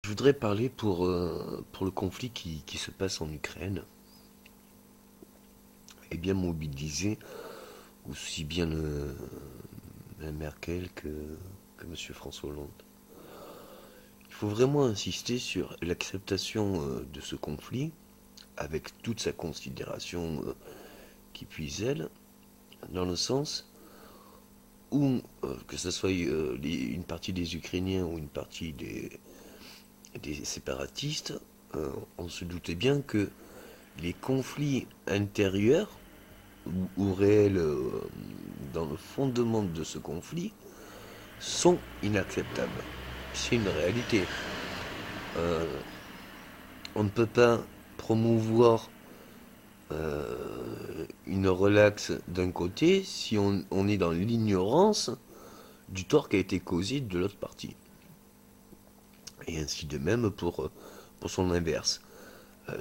voudrais parler pour le conflit qui se passe en Ukraine et bien mobiliser aussi bien Mme Merkel que M. François Hollande. Il faut vraiment insister sur l'acceptation de ce conflit avec toute sa considération qui puise elle, dans le sens où, que ce soit une partie des Ukrainiens ou une partie des séparatistes, on se doutait bien que les conflits intérieurs ou réels dans le fondement de ce conflit sont inacceptables. C'est une réalité. Euh, on ne peut pas promouvoir une relaxe d'un côté si on est dans l'ignorance du tort qui a été causé de l'autre partie. Et ainsi de même pour son inverse.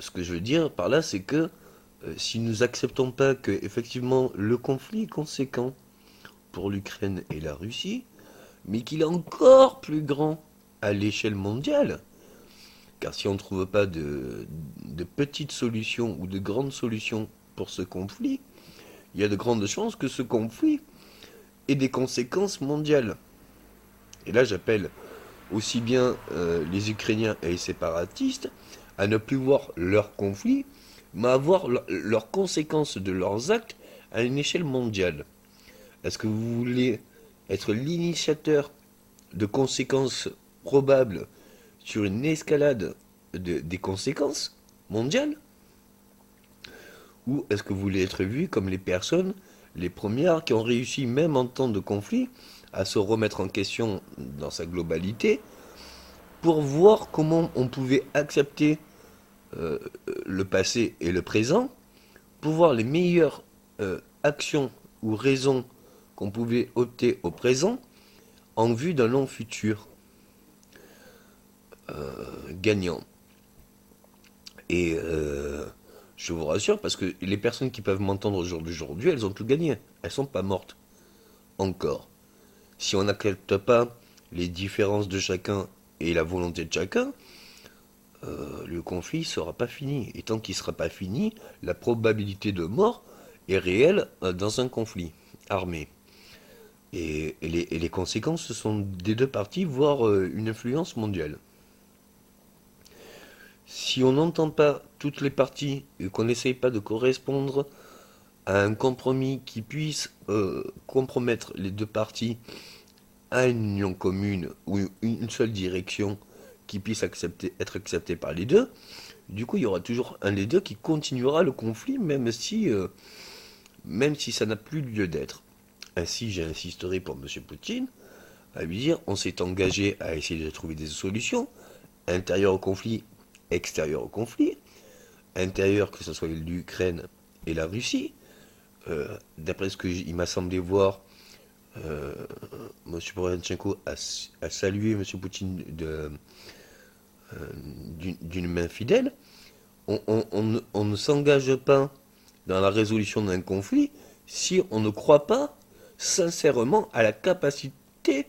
Ce que je veux dire par là, c'est que si nous acceptons pas que effectivement le conflit est conséquent pour l'Ukraine et la Russie, mais qu'il est encore plus grand à l'échelle mondiale, car si on ne trouve pas de petites solutions ou de grandes solutions pour ce conflit, il y a de grandes chances que ce conflit ait des conséquences mondiales. Et là, j'appelle aussi bien les Ukrainiens et les séparatistes à ne plus voir leur conflit, mais à voir leurs conséquences de leurs actes à une échelle mondiale. Est-ce que vous voulez être l'initiateur de conséquences probables sur une escalade des conséquences mondiales? Ou est-ce que vous voulez être vu comme les personnes, les premières qui ont réussi, même en temps de conflit, à se remettre en question dans sa globalité, pour voir comment on pouvait accepter euh, le passé et le présent, pour voir les meilleures actions ou raisons qu'on pouvait opter au présent en vue d'un long futur gagnant. Et je vous rassure, parce que les personnes qui peuvent m'entendre au jour d'aujourd'hui, elles ont tout gagné. Elles sont pas mortes. Encore. Si on n'accepte pas les différences de chacun et la volonté de chacun, le conflit ne sera pas fini. Et tant qu'il ne sera pas fini, la probabilité de mort est réelle dans un conflit armé. Et les conséquences sont des deux parties, voire une influence mondiale. Si on n'entend pas toutes les parties et qu'on n'essaye pas de correspondre à un compromis qui puisse compromettre les deux parties à une union commune ou une seule direction qui puisse être acceptée par les deux, du coup il y aura toujours un des deux qui continuera le conflit même si ça n'a plus lieu d'être. Ainsi j'insisterai pour M. Poutine à lui dire on s'est engagé à essayer de trouver des solutions intérieures au conflit, extérieures au conflit, intérieures que ce soit l'Ukraine et la Russie. D'après ce qu'il m'a semblé voir, M. Poroshenko a salué M. Poutine d'une main fidèle. On ne s'engage pas dans la résolution d'un conflit si on ne croit pas sincèrement à la capacité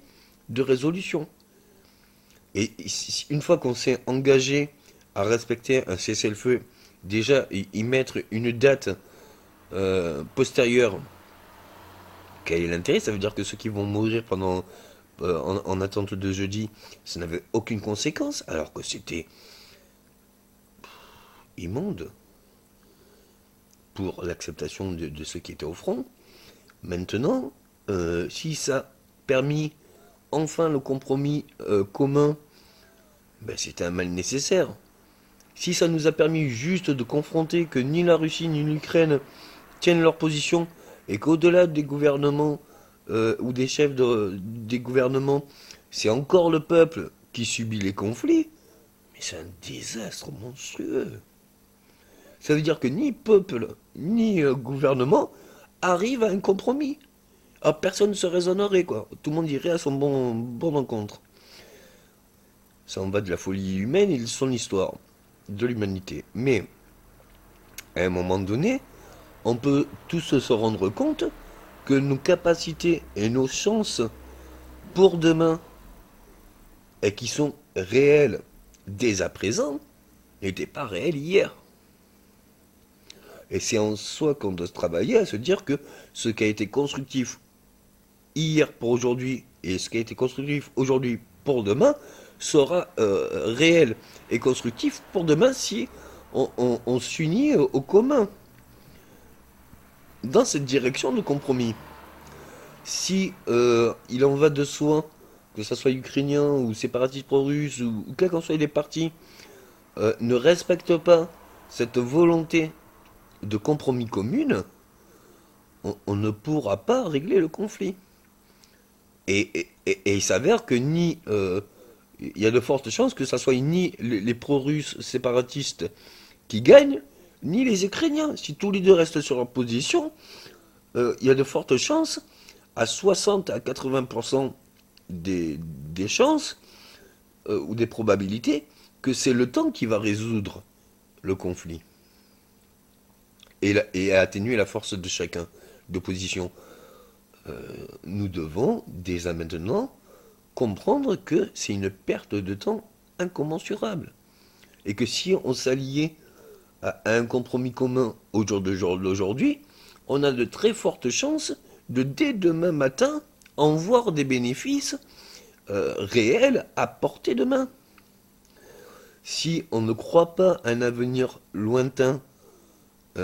de résolution. Et une fois qu'on s'est engagé à respecter un cessez-le-feu, déjà y mettre une date postérieure, quel est l'intérêt? Ça veut dire que ceux qui vont mourir en attente de jeudi, ça n'avait aucune conséquence, alors que c'était immonde pour l'acceptation de ceux qui étaient au front. Maintenant, si ça a permis enfin le compromis commun, ben c'était un mal nécessaire. Si ça nous a permis juste de confronter que ni la Russie ni l'Ukraine tiennent leur position et qu'au-delà des gouvernements ou des chefs des gouvernements, c'est encore le peuple qui subit les conflits, mais c'est un désastre monstrueux. Ça veut dire que ni peuple ni gouvernement arrivent à un compromis. Alors personne ne se raisonnerait, quoi. Tout le monde irait à son bon encontre. Ça en va de la folie humaine et de son histoire, de l'humanité. Mais, à un moment donné, on peut tous se rendre compte que nos capacités et nos chances pour demain, et qui sont réelles, dès à présent, n'était pas réel hier. Et c'est en soi qu'on doit se travailler à se dire que ce qui a été constructif hier pour aujourd'hui et ce qui a été constructif aujourd'hui pour demain sera réel et constructif pour demain si on s'unit au commun dans cette direction de compromis. Si il en va de soi, que ce soit ukrainien ou séparatiste pro-russe ou quels qu'en soient les partis, ne respectent pas cette volonté de compromis commune, on ne pourra pas régler le conflit. Et il s'avère que il y a de fortes chances que ça soit ni les pro-russes séparatistes qui gagnent, ni les Ukrainiens. Si tous les deux restent sur leur position, il y a de fortes chances, à 60 à 80% des chances ou des probabilités, que c'est le temps qui va résoudre le conflit et atténuer la force de chacun d'opposition. Nous devons, dès à maintenant, comprendre que c'est une perte de temps incommensurable. Et que si on s'alliait à un compromis commun au jour d'aujourd'hui, on a de très fortes chances de, dès demain matin, en voir des bénéfices réels à portée de main. Si on ne croit pas à un avenir lointain, bien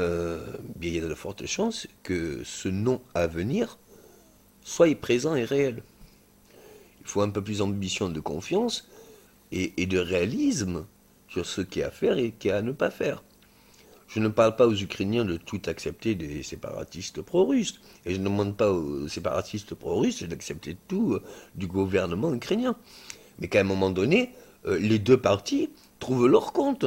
il y a de fortes chances que ce non-avenir soit présent et réel. Il faut un peu plus d'ambition, de confiance et de réalisme sur ce qu'il y a à faire et qu'il y a à ne pas faire. Je ne parle pas aux Ukrainiens de tout accepter des séparatistes pro-russes. Et je ne demande pas aux séparatistes pro-russes d'accepter tout du gouvernement ukrainien. Mais qu'à un moment donné, les deux parties trouvent leur compte.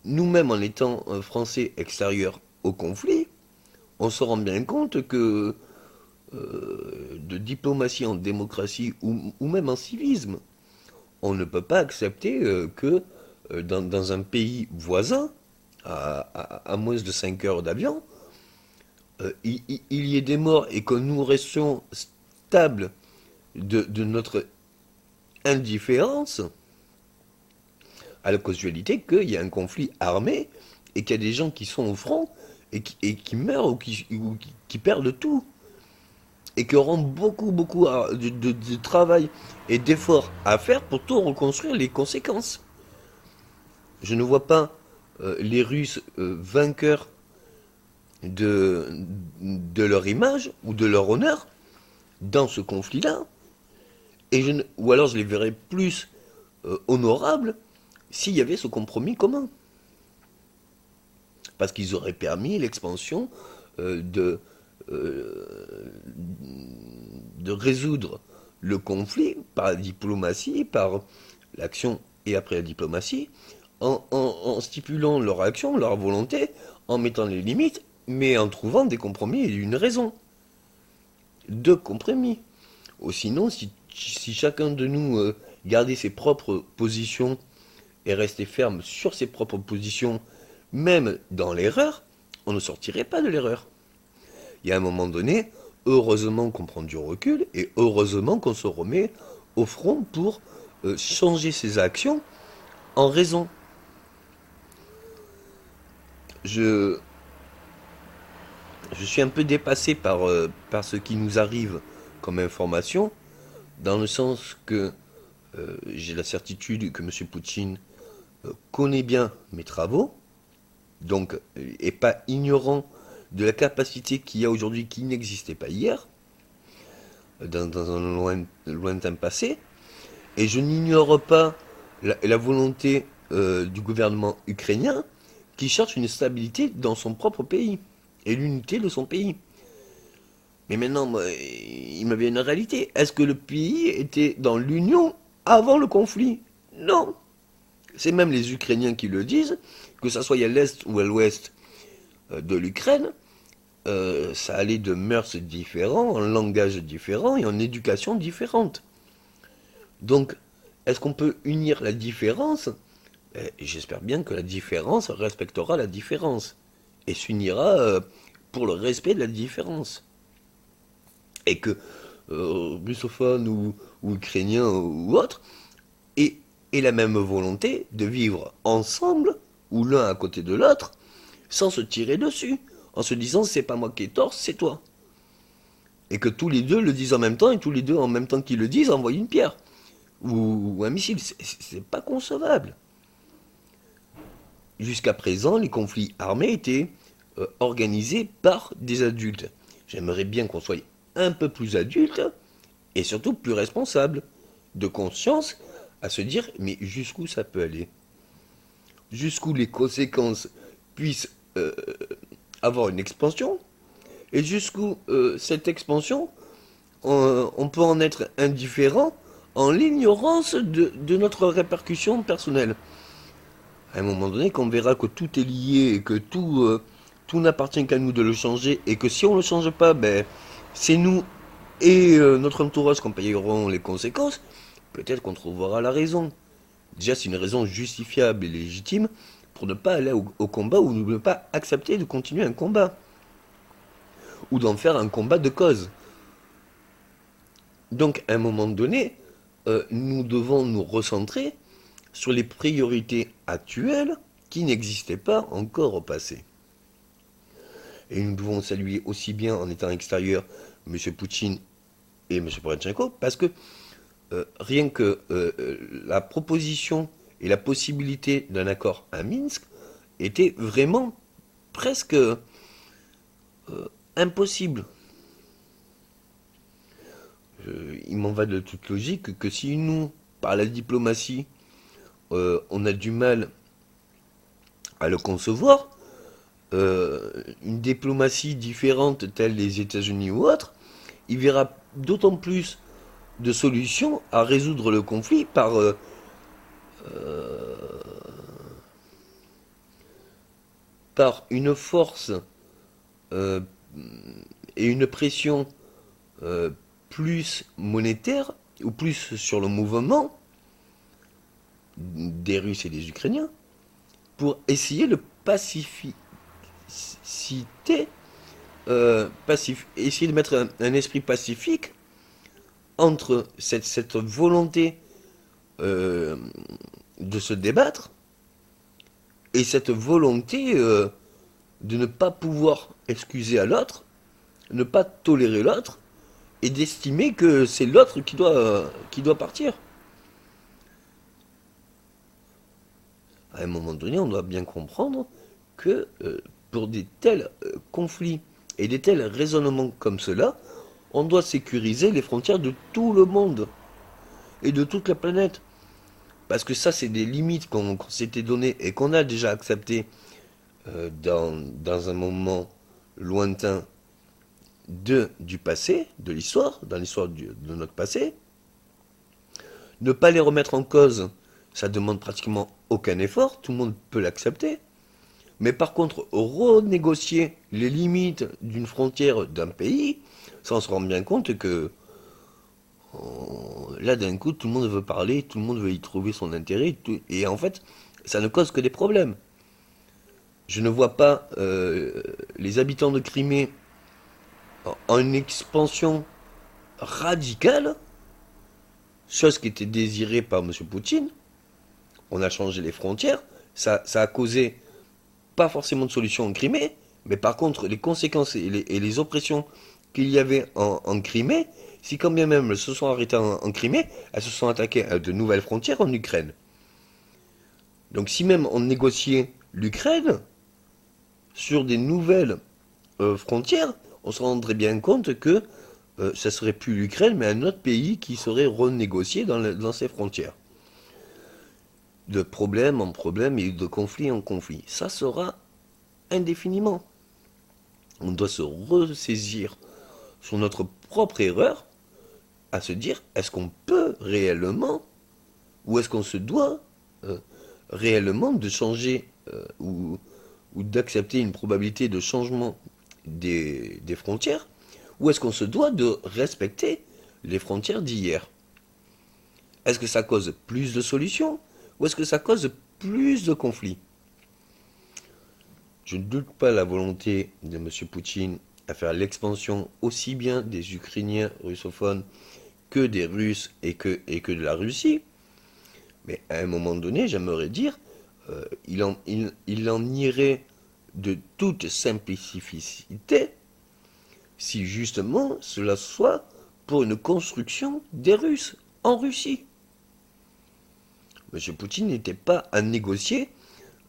Nous-mêmes, en étant Français extérieurs au conflit, on se rend bien compte que de diplomatie en démocratie ou même en civisme, on ne peut pas accepter que dans un pays voisin, à moins de 5 heures d'avion, il y ait des morts et que nous restions stables de notre indifférence à la causalité qu'il y a un conflit armé et qu'il y a des gens qui sont au front et qui meurent ou qui perdent tout. Et qui auront beaucoup de travail et d'efforts à faire pour tout reconstruire les conséquences. Je ne vois pas les Russes vainqueurs de leur image ou de leur honneur dans ce conflit-là. Ou alors je les verrais plus honorables s'il y avait ce compromis commun. Parce qu'ils auraient permis l'expansion de résoudre le conflit par la diplomatie, par l'action et après la diplomatie, en stipulant leur action, leur volonté, en mettant les limites, mais en trouvant des compromis et une raison. De compromis. Ou sinon, si chacun de nous gardait ses propres positions et restait ferme sur ses propres positions, même dans l'erreur, on ne sortirait pas de l'erreur. Il y a un moment donné, heureusement qu'on prend du recul et heureusement qu'on se remet au front pour changer ses actions en raison. Je suis un peu dépassé par ce qui nous arrive comme information, dans le sens que j'ai la certitude que M. Poutine connaît bien mes travaux, donc est pas ignorant de la capacité qu'il y a aujourd'hui qui n'existait pas hier, dans un lointain passé, et je n'ignore pas la volonté du gouvernement ukrainien qui cherche une stabilité dans son propre pays et l'unité de son pays. Mais maintenant, il me vient une réalité. Est-ce que le pays était dans l'union avant le conflit? Non. C'est même les Ukrainiens qui le disent, que ça soit à l'est ou à l'ouest de l'Ukraine, ça allait de mœurs différents, en langage différent et en éducation différente. Donc, est-ce qu'on peut unir la différence? J'espère bien que la différence respectera la différence et s'unira pour le respect de la différence. Et que russophone ou ukrainien ou autre ait et la même volonté de vivre ensemble, ou l'un à côté de l'autre, sans se tirer dessus, en se disant c'est pas moi qui ai tort, c'est toi. Et que tous les deux le disent en même temps, et tous les deux en même temps qu'ils le disent envoient une pierre, ou un missile. C'est pas concevable. Jusqu'à présent, les conflits armés étaient organisés par des adultes. J'aimerais bien qu'on soit un peu plus adultes, et surtout plus responsables, de conscience, à se dire mais jusqu'où ça peut aller, jusqu'où les conséquences puissent avoir une expansion, et jusqu'où cette expansion, on peut en être indifférent en l'ignorance de notre répercussion personnelle. À un moment donné, quand on verra que tout est lié et que tout n'appartient qu'à nous de le changer, et que si on ne le change pas, ben, c'est nous et notre entourage qui en payeront les conséquences, peut-être qu'on trouvera la raison. Déjà, c'est une raison justifiable et légitime pour ne pas aller au combat ou ne pas accepter de continuer un combat. Ou d'en faire un combat de cause. Donc, à un moment donné, nous devons nous recentrer sur les priorités actuelles qui n'existaient pas encore au passé. Et nous devons saluer aussi bien en étant extérieur M. Poutine et M. Poroshenko, parce que rien que la proposition et la possibilité d'un accord à Minsk était vraiment presque impossible. Il m'en va de toute logique que si nous, par la diplomatie, on a du mal à le concevoir, une diplomatie différente telle les États-Unis ou autre, il verra d'autant plus de solutions à résoudre le conflit par une force euh, et une pression euh, plus monétaire ou plus sur le mouvement des Russes et des Ukrainiens pour essayer de pacifier, essayer de mettre un esprit pacifique entre cette volonté euh, de se débattre et cette volonté de ne pas pouvoir excuser à l'autre, ne pas tolérer l'autre et d'estimer que c'est l'autre qui doit partir. À un moment donné, on doit bien comprendre que pour des tels conflits et des tels raisonnements comme cela, on doit sécuriser les frontières de tout le monde et de toute la planète. Parce que ça, c'est des limites qu'on s'était données et qu'on a déjà acceptées dans un moment lointain du passé, de l'histoire, dans l'histoire de notre passé. Ne pas les remettre en cause, ça demande pratiquement aucun effort, tout le monde peut l'accepter. Mais par contre, renégocier les limites d'une frontière d'un pays, ça on se rend bien compte que là d'un coup tout le monde veut parler, tout le monde veut y trouver son intérêt, et en fait ça ne cause que des problèmes. Je ne vois pas les habitants de Crimée en une expansion radicale, chose qui était désirée par M. Poutine. On a changé les frontières, ça a causé pas forcément de solution en Crimée, mais par contre, les conséquences et les oppressions qu'il y avait en Crimée, si quand bien même elles se sont arrêtées en Crimée, elles se sont attaquées à de nouvelles frontières en Ukraine. Donc si même on négociait l'Ukraine sur des nouvelles frontières, on se rendrait bien compte que ça serait plus l'Ukraine, mais un autre pays qui serait renégocié dans ses frontières. De problème en problème et de conflit en conflit. Ça sera indéfiniment. On doit se ressaisir sur notre propre erreur, à se dire est-ce qu'on peut réellement, ou est-ce qu'on se doit réellement de changer ou d'accepter une probabilité de changement des frontières, ou est-ce qu'on se doit de respecter les frontières d'hier? Est-ce que ça cause plus de solutions, ou est-ce que ça cause plus de conflits? Je ne doute pas la volonté de M. Poutine à faire l'expansion aussi bien des Ukrainiens russophones que des Russes et que de la Russie. Mais à un moment donné, j'aimerais dire, il en irait de toute simplicité si justement cela soit pour une construction des Russes en Russie. M. Poutine n'était pas à négocier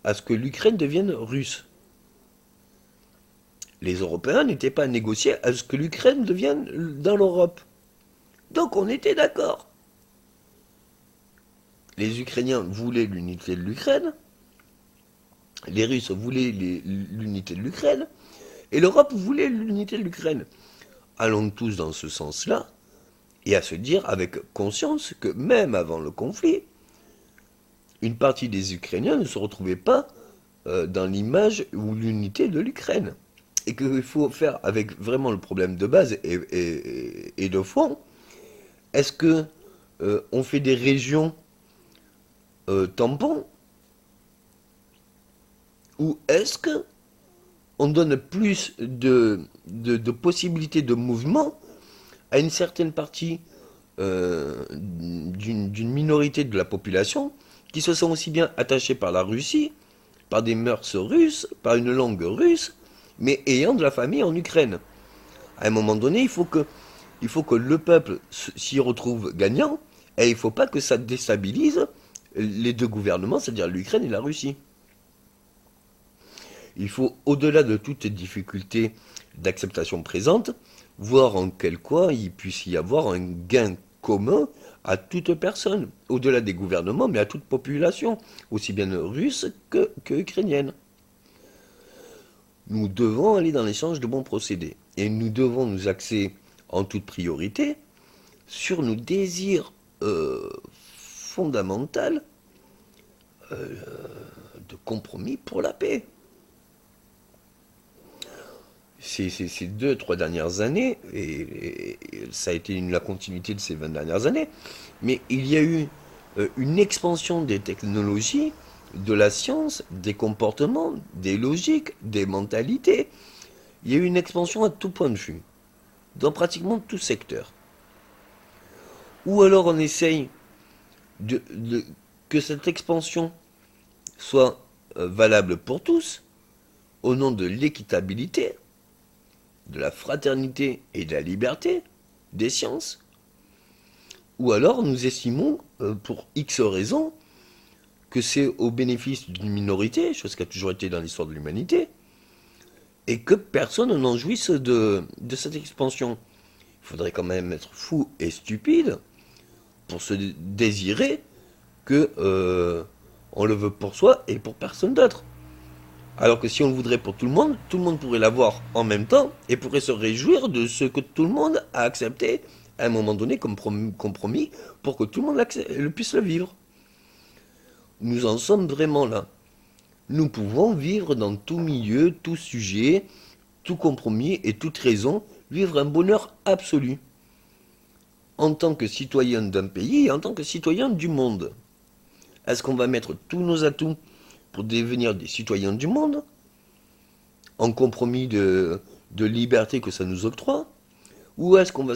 à ce que l'Ukraine devienne russe. Les Européens n'étaient pas à négocier à ce que l'Ukraine devienne dans l'Europe. Donc on était d'accord. Les Ukrainiens voulaient l'unité de l'Ukraine, les Russes voulaient l'unité de l'Ukraine, et l'Europe voulait l'unité de l'Ukraine. Allons tous dans ce sens-là, et à se dire avec conscience que même avant le conflit, une partie des Ukrainiens ne se retrouvait pas dans l'image ou l'unité de l'Ukraine. Et qu'il faut faire avec vraiment le problème de base et de fond. Est-ce que on fait des régions tampons ou est-ce que on donne plus de possibilités de mouvement à une certaine partie d'une minorité de la population qui se sent aussi bien attachée par la Russie, par des mœurs russes, par une langue russe, mais ayant de la famille en Ukraine. À un moment donné, il faut que le peuple s'y retrouve gagnant, et il ne faut pas que ça déstabilise les deux gouvernements, c'est-à-dire l'Ukraine et la Russie. Il faut, au-delà de toutes les difficultés d'acceptation présentes, voir en quel cas il puisse y avoir un gain commun à toute personne, au-delà des gouvernements, mais à toute population, aussi bien russe que ukrainienne. Nous devons aller dans l'échange de bons procédés. Et nous devons nous axer en toute priorité sur nos désirs fondamentaux de compromis pour la paix. Ces 2, 3 dernières années, et ça a été la continuité de ces 20 dernières années, mais il y a eu une expansion des technologies, de la science, des comportements, des logiques, des mentalités. Il y a eu une expansion à tout point de vue, dans pratiquement tout secteur. Ou alors on essaye que cette expansion soit valable pour tous, au nom de l'équitabilité, de la fraternité et de la liberté des sciences. Ou alors nous estimons, pour X raisons, que c'est au bénéfice d'une minorité, chose qui a toujours été dans l'histoire de l'humanité, et que personne n'en jouisse de cette expansion. Il faudrait quand même être fou et stupide pour se désirer que on le veut pour soi et pour personne d'autre. Alors que si on le voudrait pour tout le monde pourrait l'avoir en même temps et pourrait se réjouir de ce que tout le monde a accepté à un moment donné comme compromis pour que tout le monde puisse le vivre. Nous en sommes vraiment là. Nous pouvons vivre dans tout milieu, tout sujet, tout compromis et toute raison, vivre un bonheur absolu. En tant que citoyen d'un pays et en tant que citoyen du monde. Est-ce qu'on va mettre tous nos atouts pour devenir des citoyens du monde, en compromis de liberté que ça nous octroie, ou est-ce qu'on va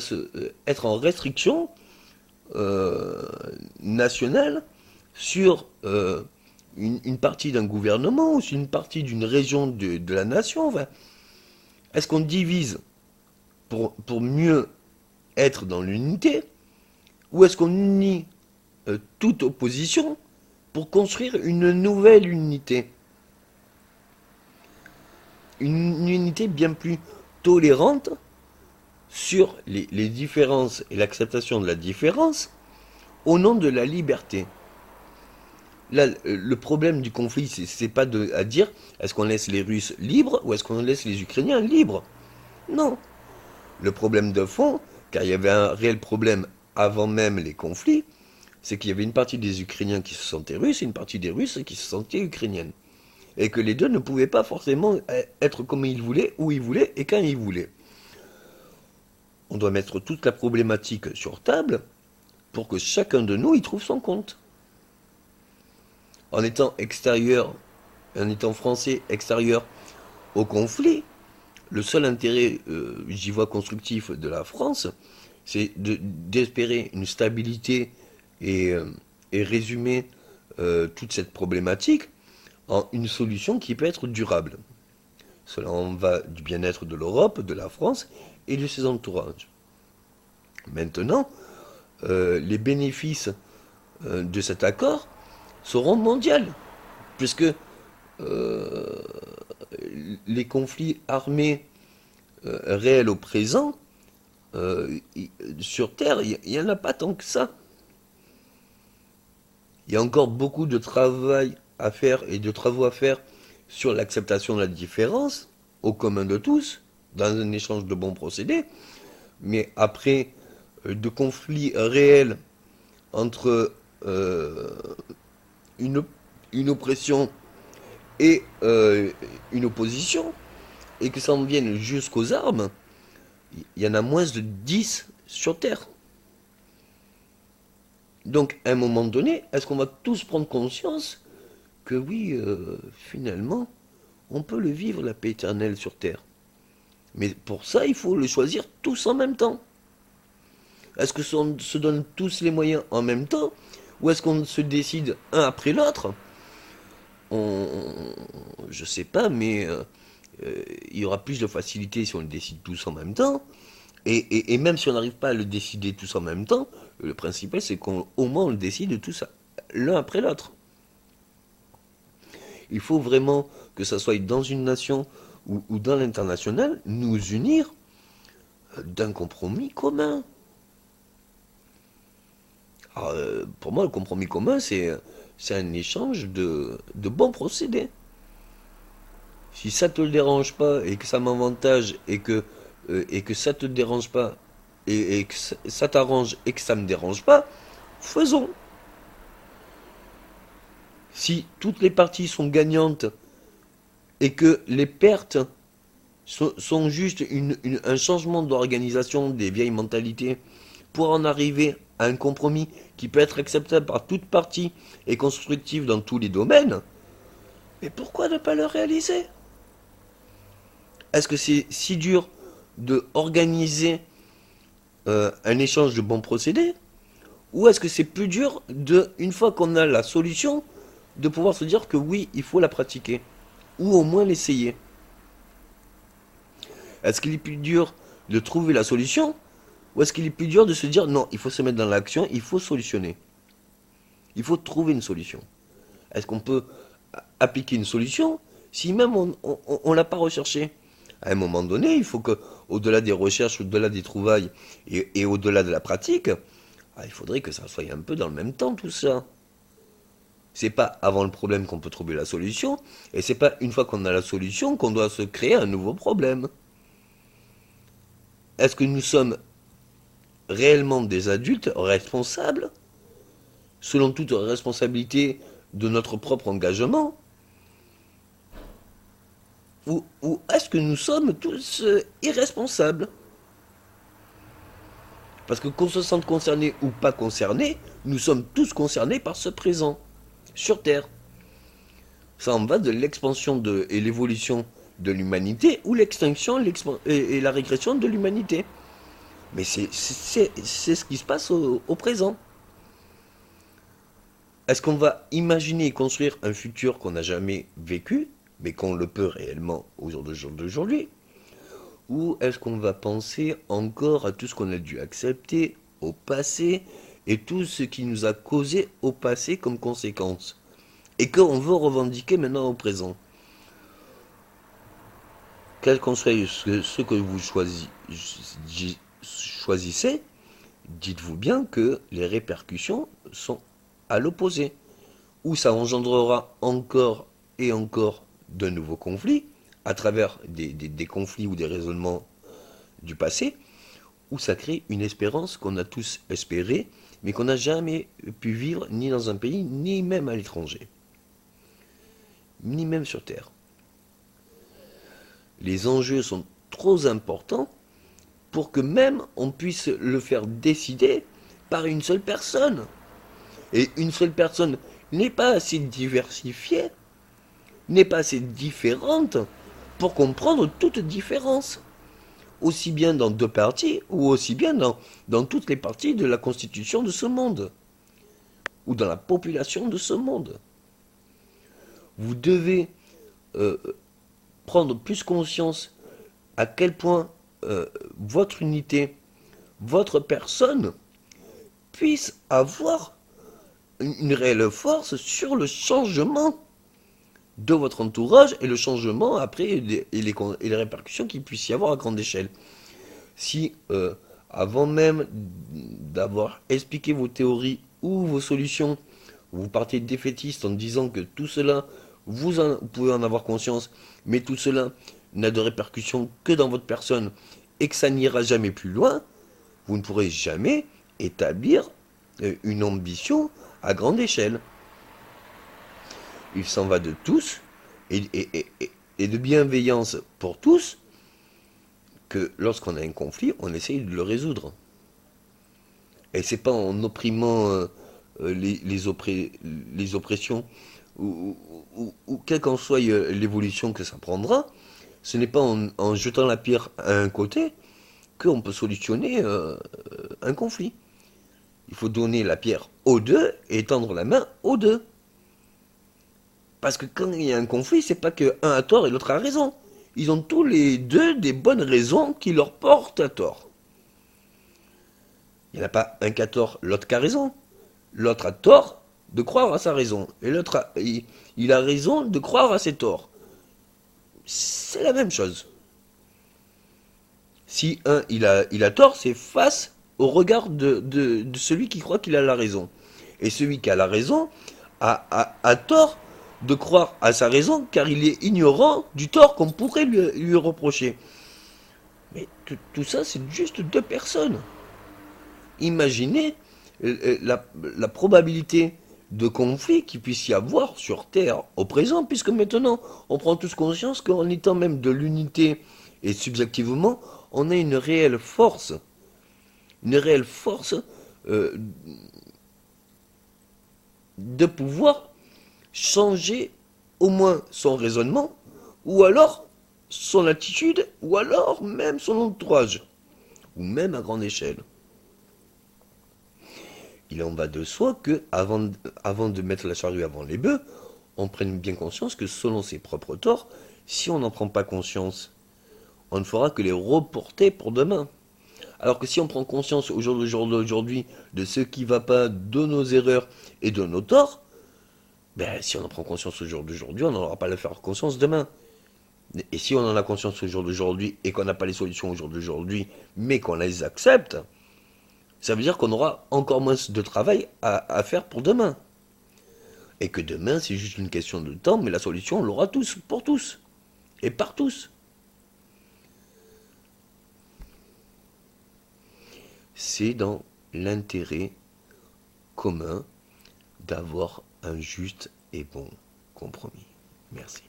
être en restriction nationale sur une partie d'un gouvernement ou sur une partie d'une région de la nation? Enfin, est-ce qu'on divise pour mieux être dans l'unité, ou est-ce qu'on unit toute opposition pour construire une nouvelle unité? Une unité bien plus tolérante sur les différences et l'acceptation de la différence au nom de la liberté. Là, le problème du conflit, c'est pas à dire est-ce qu'on laisse les Russes libres ou est-ce qu'on laisse les Ukrainiens libres? Non. Le problème de fond, car il y avait un réel problème avant même les conflits, c'est qu'il y avait une partie des Ukrainiens qui se sentaient russes et une partie des Russes qui se sentaient ukrainiennes. Et que les deux ne pouvaient pas forcément être comme ils voulaient, où ils voulaient et quand ils voulaient. On doit mettre toute la problématique sur table pour que chacun de nous y trouve son compte. En étant extérieur, en étant français extérieur au conflit, le seul intérêt, j'y vois constructif de la France, c'est d'espérer une stabilité et et résumer toute cette problématique en une solution qui peut être durable. Cela en va du bien-être de l'Europe, de la France et de ses entourages. Maintenant, les bénéfices de cet accord seront mondiaux, puisque les conflits armés réels au présent, sur Terre, il n'y en a pas tant que ça. Il y a encore beaucoup de travail à faire et de travaux à faire sur l'acceptation de la différence, au commun de tous, dans un échange de bons procédés. Mais après de conflits réels entre une oppression et une opposition, et que ça en vienne jusqu'aux armes, il y en a moins de 10 sur Terre. Donc, à un moment donné, est-ce qu'on va tous prendre conscience que oui, finalement, on peut le vivre, la paix éternelle sur Terre? Mais pour ça, il faut le choisir tous en même temps. Est-ce que on se donne tous les moyens en même temps? Ou est-ce qu'on se décide un après l'autre? Je sais pas, mais il y aura plus de facilité si on le décide tous en même temps. Et même si on n'arrive pas à le décider tous en même temps, le principal c'est qu'au moins on le décide tous l'un après l'autre. Il faut vraiment que ça soit dans une nation ou dans l'international, nous unir d'un compromis commun. Alors, pour moi, le compromis commun, c'est un échange de bons procédés. Si ça te dérange pas et que ça m'avantage et que ça te dérange pas et que ça t'arrange et que ça me dérange pas, faisons. Si toutes les parties sont gagnantes et que les pertes sont juste un changement d'organisation des vieilles mentalités pour en arriver à un compromis qui peut être acceptable par toute partie et constructif dans tous les domaines, mais pourquoi ne pas le réaliser? Est-ce que c'est si dur de organiser un échange de bons procédés? Ou est-ce que c'est plus dur une fois qu'on a la solution, de pouvoir se dire que oui, il faut la pratiquer? Ou au moins l'essayer? Est-ce qu'il est plus dur de trouver la solution? Ou est-ce qu'il est plus dur de se dire non, il faut se mettre dans l'action, il faut solutionner? Il faut trouver une solution. Est-ce qu'on peut appliquer une solution si même on ne l'a pas recherché? À un moment donné, il faut que, au-delà des recherches, au-delà des trouvailles et au-delà de la pratique, il faudrait que ça soit un peu dans le même temps tout ça. C'est pas avant le problème qu'on peut trouver la solution, et c'est pas une fois qu'on a la solution qu'on doit se créer un nouveau problème. Est-ce que nous sommes réellement des adultes responsables, selon toute responsabilité de notre propre engagement? Ou est-ce que nous sommes tous irresponsables? Parce que qu'on se sente concerné ou pas concerné, nous sommes tous concernés par ce présent, sur Terre. Ça en va de l'expansion et l'évolution de l'humanité ou l'extinction et la régression de l'humanité. Mais c'est ce qui se passe au présent. Est-ce qu'on va imaginer et construire un futur qu'on n'a jamais vécu, mais qu'on le peut réellement au jour d'aujourd'hui? Ou est-ce qu'on va penser encore à tout ce qu'on a dû accepter au passé et tout ce qui nous a causé au passé comme conséquence et qu'on veut revendiquer maintenant au présent? Quel qu'en soit ce que vous choisissez, dites-vous bien que les répercussions sont à l'opposé. Ou ça engendrera encore et encore de nouveaux conflits, à travers des conflits ou des raisonnements du passé, où ça crée une espérance qu'on a tous espérée, mais qu'on n'a jamais pu vivre ni dans un pays, ni même à l'étranger, ni même sur Terre. Les enjeux sont trop importants pour que même on puisse le faire décider par une seule personne. Et une seule personne n'est pas assez diversifiée, n'est pas assez différente pour comprendre toute différence, aussi bien dans deux parties ou aussi bien dans toutes les parties de la constitution de ce monde. ou dans la population de ce monde. Vous devez prendre plus conscience à quel point votre unité, votre personne puisse avoir une réelle force sur le changement de votre entourage et le changement après et les répercussions qu'il puisse y avoir à grande échelle. Si avant même d'avoir expliqué vos théories ou vos solutions, vous partez défaitiste en disant que tout cela, vous pouvez en avoir conscience, mais tout cela n'a de répercussions que dans votre personne et que ça n'ira jamais plus loin, vous ne pourrez jamais établir une ambition à grande échelle. Il s'en va de tous et de bienveillance pour tous que lorsqu'on a un conflit, on essaye de le résoudre. Et c'est pas en opprimant les oppressions ou quelle qu'en soit l'évolution que ça prendra, ce n'est pas en jetant la pierre à un côté qu'on peut solutionner un conflit. Il faut donner la pierre aux deux et tendre la main aux deux. Parce que quand il y a un conflit, c'est pas que un a tort et l'autre a raison. Ils ont tous les deux des bonnes raisons qui leur portent à tort. Il n'y en a pas un qui a tort, l'autre qui a raison. L'autre a tort de croire à sa raison. Et l'autre, il a raison de croire à ses torts. C'est la même chose. Si un, il a tort, c'est face au regard de celui qui croit qu'il a la raison. Et celui qui a la raison a tort de croire à sa raison car il est ignorant du tort qu'on pourrait lui reprocher. Mais tout ça, c'est juste deux personnes. Imaginez la probabilité de conflit qu'il puisse y avoir sur Terre au présent, puisque maintenant, on prend tous conscience qu'en étant même de l'unité et subjectivement, on a une réelle force euh, de pouvoir changer au moins son raisonnement, ou alors son attitude, ou alors même son entourage, ou même à grande échelle. Il en va de soi que, avant de mettre la charrue avant les bœufs, on prenne bien conscience que selon ses propres torts, si on n'en prend pas conscience, on ne fera que les reporter pour demain. Alors que si on prend conscience au jour d'aujourd'hui de ce qui ne va pas, de nos erreurs et de nos torts, ben, si on en prend conscience au jour d'aujourd'hui, on n'aura pas à le faire conscience demain. Et si on en a conscience au jour d'aujourd'hui et qu'on n'a pas les solutions au jour d'aujourd'hui, mais qu'on les accepte, ça veut dire qu'on aura encore moins de travail à faire pour demain. Et que demain, c'est juste une question de temps, mais la solution, on l'aura tous, pour tous. Et par tous. C'est dans l'intérêt commun d'avoir un juste et bon compromis. Merci.